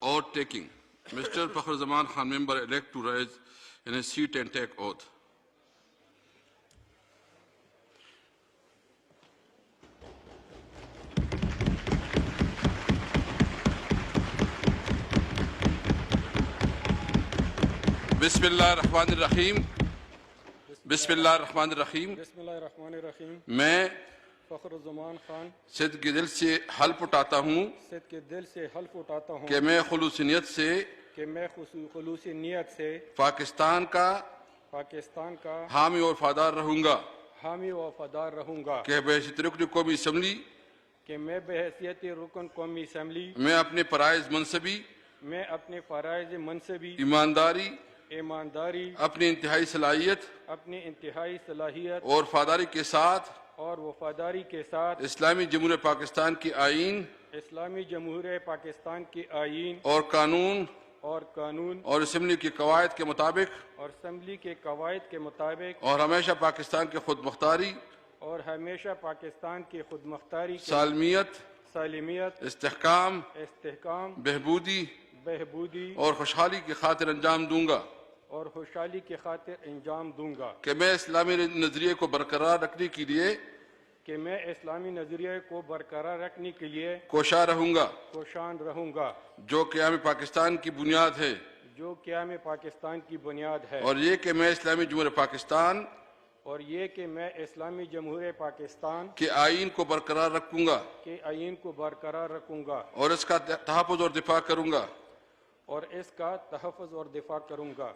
Oath taking. Mr. Fakhr Zaman Khan, member elect to rise in his seat and take oath. Bismillahirrahmanirrahim. Bismillahirrahmanirrahim. Bismillahirrahmanirrahim. میں فخر زمان خان صدق کے دل سے حلف اٹھاتا ہوں صدق کے دل سے حلف اٹھاتا ہوں کہ میں خلوص نیت سے کہ میں خلوص نیت سے پاکستان کا حامی اور وفادار رہوں گا حامی و وفادار رہوں گا کہ بحیثیت رکن قومی اسمبلی کہ میں بحیثیت رکن قومی اسمبلی میں اپنے فرائض منصبی میں اپنے فرائض منصبی ایمانداری اپنی انتہائی صلاحیت اور وفاداری کے ساتھ اسلامی جمہوریہ پاکستان کی آئین اسلامی جمہوریہ پاکستان کی آئین اور قانون اور اسمبلی کے قواعد کے مطابق اور ہمیشہ پاکستان کے خود مختاری سالمیت استحکام بہبودی اور خوشحالی کی خاطر انجام دوں گا کہ میں اسلامی نظریے کو برقرار رکھنے کے لیے کوشاں رہوں گا جو قیام پاکستان کی بنیاد ہے اور یہ کہ میں اسلامی جمہوریہ پاکستان کے آئین کو برقرار رکھوں گا اور اس کا تحفظ اور دفاع کروں گا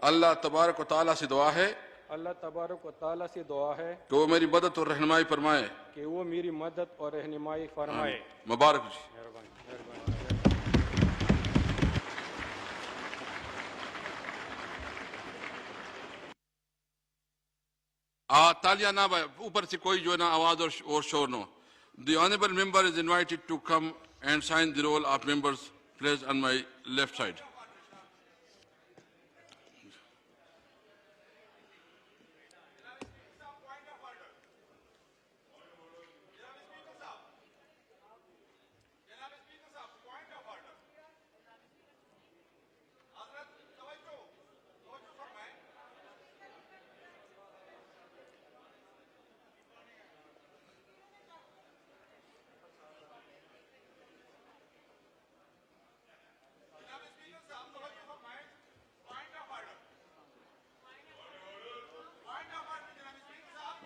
اللہ تبارک و تعالیٰ سے دعا ہے کہ وہ میری مدد اور رہنمائی فرمائے مبارک جی تالیاں نہ اوپر سے کوئی جو ہے نا آواز اور شور نہ. The honorable member is invited to come and sign the roll of members placed on my left side.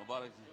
Mubarak G.